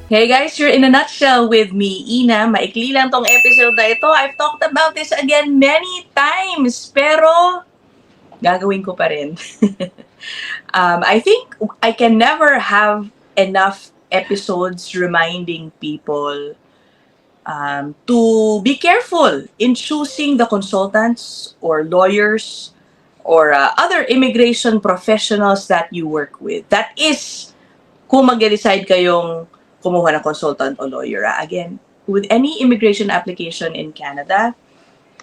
Hey guys, you're in a nutshell with me, Ina. Maikli lang tong episode na ito. I've talked about this again many times, pero gagawin ko pa rin. I think I can never have enough episodes reminding people to be careful in choosing the consultants or lawyers or other immigration professionals that you work with. That is, kung mag-decide kayong kumuha ng consultant o lawyer. Again, with any immigration application in Canada,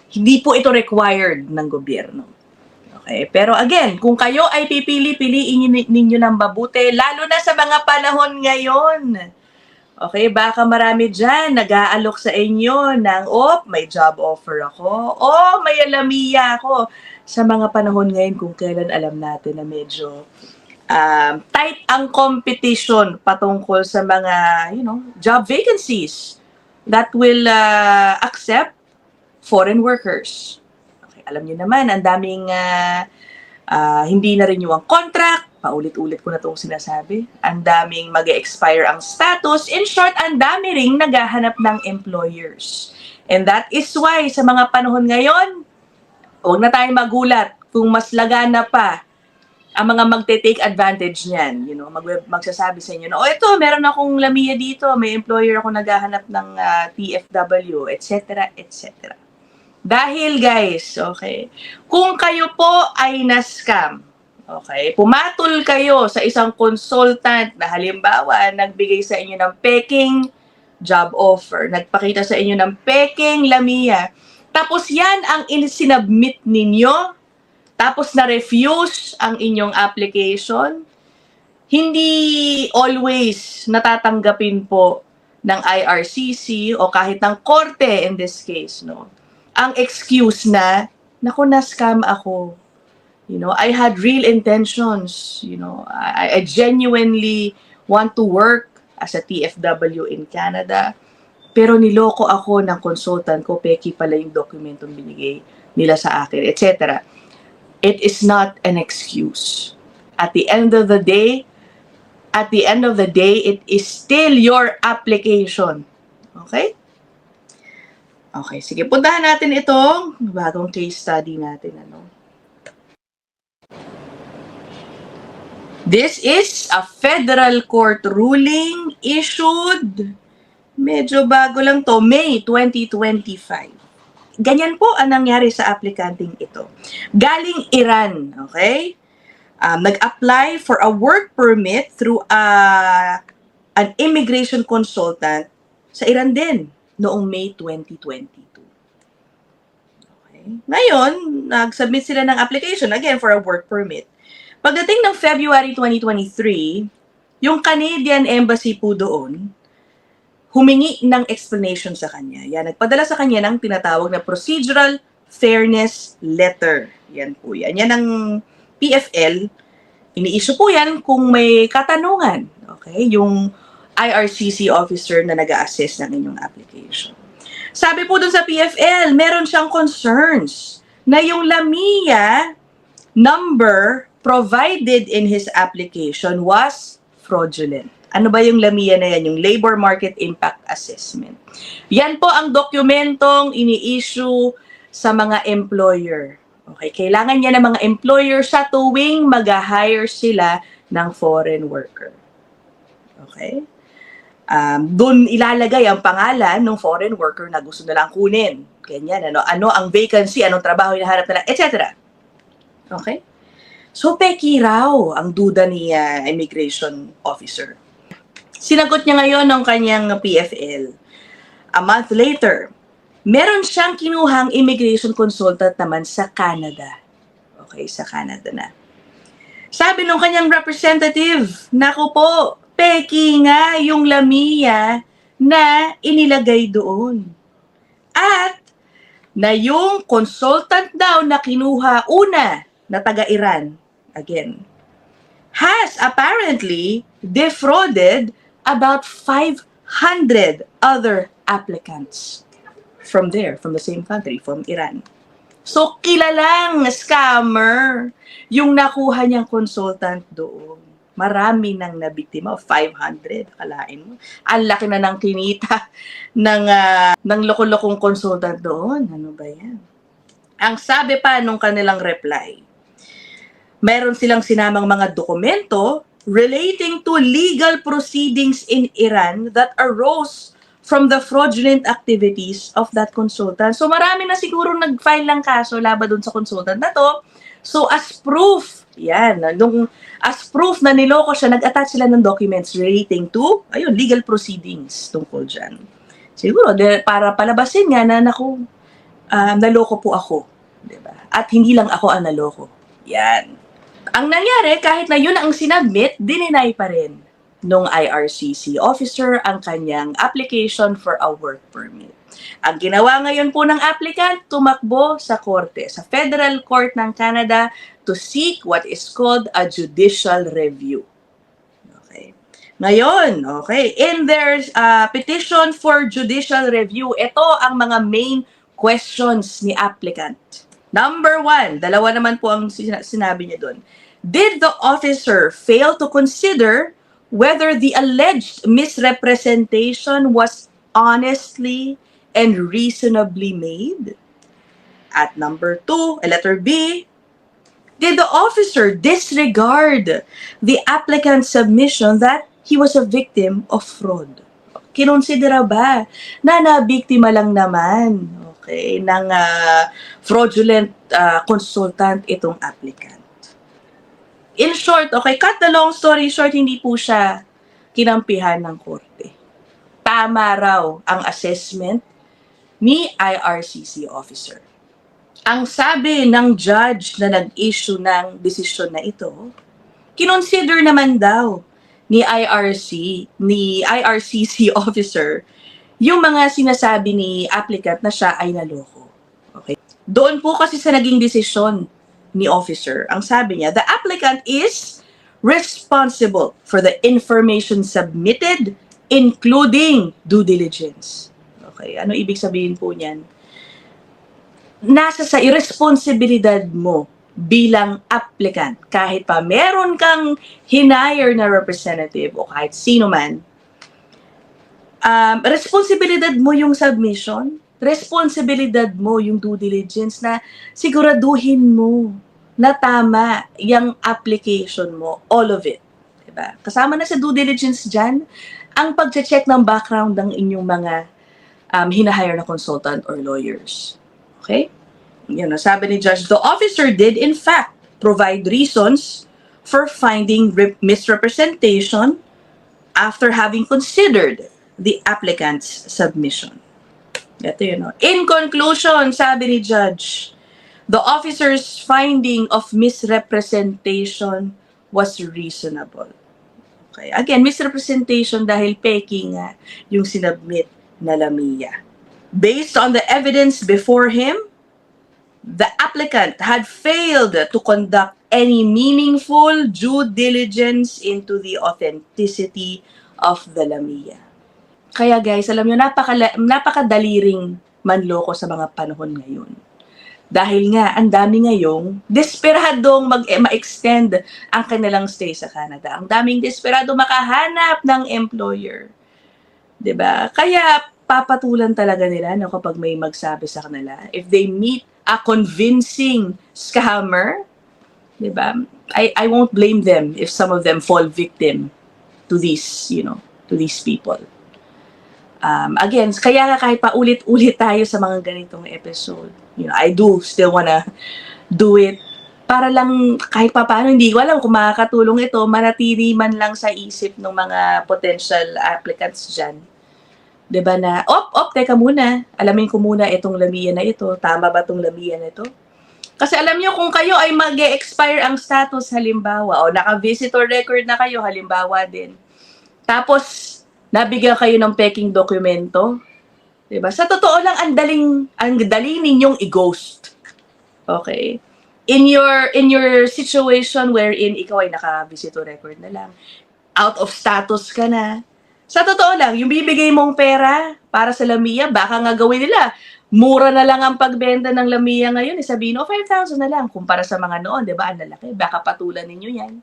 hindi po ito required ng gobyerno. Okay? Pero again, kung kayo ay piliin ninyo ng mabuti, lalo na sa mga panahon ngayon. Okay, baka marami dyan nag-aalok sa inyo ng, may job offer ako, may alamiya ako. Sa mga panahon ngayon, kung kailan alam natin na medyo tight ang competition patungkol sa mga, job vacancies that will accept foreign workers. Okay, alam niyo naman, ang daming hindi na renew ang contract, paulit-ulit ko na itong sinasabi, ang daming mag-expire ang status, in short, ang dami ring naghahanap ng employers. And that is why, sa mga panahon ngayon, huwag na tayong magulat kung mas lagana pa ang mga magte-take advantage niyan, magsasabi sa inyo na, ito, meron akong lamiya dito, may employer ako naghahanap ng TFW, etc., etc. Dahil guys, okay, kung kayo po ay na-scam, okay, pumatol kayo sa isang consultant na halimbawa, nagbigay sa inyo ng peking job offer, nagpakita sa inyo ng peking lamiya, tapos yan ang sinubmit ninyo, tapos na-refuse ang inyong application, hindi always natatanggapin po ng IRCC o kahit ng korte in this case, no? Ang excuse na, naku, na-scam ako. I had real intentions. I genuinely want to work as a TFW in Canada. Pero niloko ako ng consultant ko, peki pala yung dokumentong binigay nila sa akin, etc. It is not an excuse. At the end of the day, it is still your application. Okay? Okay, sige. Puntahan natin itong bagong case study natin. This is a federal court ruling issued, medyo bago lang to, May 2025. Ganyan po ang nangyari sa aplikanteng ito. Galing Iran, okay? Nag-apply for a work permit through an immigration consultant sa Iran din noong May 2022. Okay? Ngayon, nag-submit sila ng application again for a work permit. Pagdating ng February 2023, yung Canadian Embassy po doon, humingi ng explanation sa kanya. Yan, nagpadala sa kanya ng tinatawag na Procedural Fairness Letter. Yan po yan. Yan ang PFL. Ini-issue po yan kung may katanungan. Okay? Yung IRCC officer na nag-a-assess ng inyong application. Sabi po dun sa PFL, meron siyang concerns na yung LAMIA number provided in his application was fraudulent. Ano ba yung LAMIA na yan? Yung Labor Market Impact Assessment. Yan po ang dokumentong ini-issue sa mga employer. Okay, kailangan niya ng mga employer sa tuwing mag-hire sila ng foreign worker. Okay? Doon ilalagay ang pangalan ng foreign worker na gusto nilang kunin. Ganyan, ano ang vacancy, anong trabaho hinahanap nila, etc. Okay? So, peki raw ang duda ni immigration officer. Sinagot niya ngayon ng kanyang PFL. A month later, meron siyang kinuhang immigration consultant naman sa Canada. Okay, sa Canada na. Sabi nung kanyang representative, naku po, peki nga yung LAMIA na inilagay doon. At na yung consultant daw na kinuha una na taga-Iran, again, has apparently defrauded about 500 other applicants from there, from the same country, from Iran. So, kilalang scammer yung nakuha niyang consultant doon. Marami nang nabiktima, 500, akalain mo. Ang laki na ng kinita ng loko-lokong consultant doon. Ano ba yan? Ang sabi pa nung kanilang reply, meron silang sinamang mga dokumento relating to legal proceedings in Iran that arose from the fraudulent activities of that consultant. So marami na siguro nag-file ng kaso laban dun sa consultant na to. So as proof, yan, as proof na niloko siya, nag-attach sila ng documents relating to, legal proceedings tungkol dyan. Siguro, para palabasin nga na, naloko po ako. Diba? At hindi lang ako ang naloko. Yan. Ang nangyari, kahit na yun ang sinubmit, dininay pa rin nung IRCC officer ang kanyang application for a work permit. Ang ginawa ngayon po ng applicant, tumakbo sa korte, sa Federal Court ng Canada to seek what is called a judicial review. Okay. Ngayon, in their petition for judicial review, ito ang mga main questions ni applicant. Number 1, dalawa naman po ang sinabi niya doon. Did the officer fail to consider whether the alleged misrepresentation was honestly and reasonably made? At number 2, letter B, did the officer disregard the applicant's submission that he was a victim of fraud? Kinonsidera ba na nabiktima lang naman ng fraudulent consultant itong applicant? In short, cut the long story short, hindi po siya kinampihan ng korte. Tama raw ang assessment ni IRCC officer. Ang sabi ng judge na nag-issue ng desisyon na ito, kinonsider naman daw ni IRCC officer yung mga sinasabi ni applicant na siya ay naloko. Okay. Doon po kasi sa naging desisyon ni officer, ang sabi niya, the applicant is responsible for the information submitted, including due diligence. Okay, ano ibig sabihin po niyan? Nasa sa irresponsibilidad mo bilang applicant. Kahit pa meron kang hinire na representative o kahit sino man, responsibilidad mo yung submission, responsibilidad mo yung due diligence na siguraduhin mo na tama yung application mo, all of it. Diba? Kasama na sa due diligence dyan, ang pag-check ng background ng inyong mga hinahire na consultant or lawyers. Okay? Sabi ni Judge, the officer did in fact provide reasons for finding misrepresentation after having considered the applicant's submission. Ito In conclusion, sabi ni Judge, the officer's finding of misrepresentation was reasonable. Okay. Again, misrepresentation dahil peking nga yung sinubmit na Lamia. Based on the evidence before him, the applicant had failed to conduct any meaningful due diligence into the authenticity of the Lamia. Kaya guys, alam nyo, napakadali ring manloko sa mga panahon ngayon. Dahil nga, ang dami ngayong desperadong ma-extend ang kanilang stay sa Canada. Ang daming desperado makahanap ng employer. 'Di ba? Kaya papatulan talaga nila kapag may magsabi sa kanila. If they meet a convincing scammer, 'di ba? I won't blame them if some of them fall victim to these, to these people. Again, kaya nga kahit pa ulit-ulit tayo sa mga ganitong episode, I do still wanna do it para lang kahit pa paano, hindi ko alam kung makakatulong ito, manatili man lang sa isip ng mga potential applicants dyan. Diba na, teka muna, alamin ko muna itong Lamia na ito, tama ba itong Lamia na ito? Kasi alam nyo, kung kayo ay mag-expire ang status halimbawa, o naka-visitor record na kayo halimbawa din, tapos nabigyan kayo ng peking dokumento, diba? Sa totoo lang, ang dali ninyong i-ghost. Okay? In your situation wherein ikaw ay naka-visitor record na lang, out of status ka na, sa totoo lang, yung bibigay mong pera para sa Lamia, baka nga gawin nila, mura na lang ang pagbenta ng Lamia ngayon, sabihin, 5,000 na lang, kumpara sa mga noon, diba? Ang lalaki, baka patulan ninyo yan.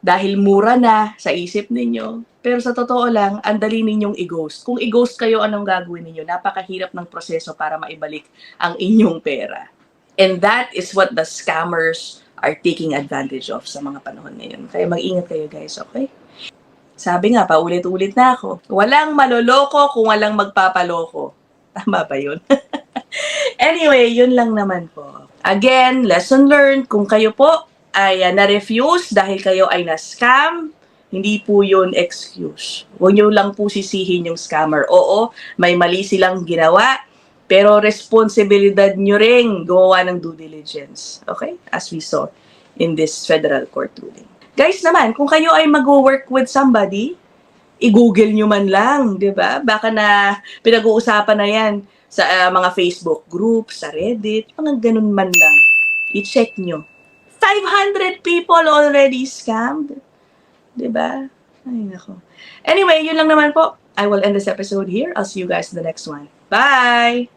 dahil mura na sa isip ninyo. Pero sa totoo lang, ang dali ninyong i-ghost. Kung i-ghost kayo, anong gagawin ninyo? Napakahirap ng proseso para maibalik ang inyong pera. And that is what the scammers are taking advantage of sa mga panahon ngayon. Kaya mag-ingat kayo guys, okay? Sabi nga, paulit-ulit na ako, walang maloloko kung walang magpapaloko. Tama ba yun? Anyway, yun lang naman po. Again, lesson learned, kung kayo po ay na-refuse dahil kayo ay na-scam, hindi po yun excuse. Huwag nyo lang po sisihin yung scammer. Oo, may mali silang ginawa, pero responsibilidad nyo ring gumawa ng due diligence. Okay? As we saw in this federal court ruling. Guys naman, kung kayo ay mag-work with somebody, i-google nyo man lang, di ba? Baka na pinag-uusapan na yan sa mga Facebook group, sa Reddit, mga ganun man lang. I-check nyo. 500 people already scammed. Diba? Ay, nako. Anyway, yun lang naman po. I will end this episode here. I'll see you guys in the next one. Bye!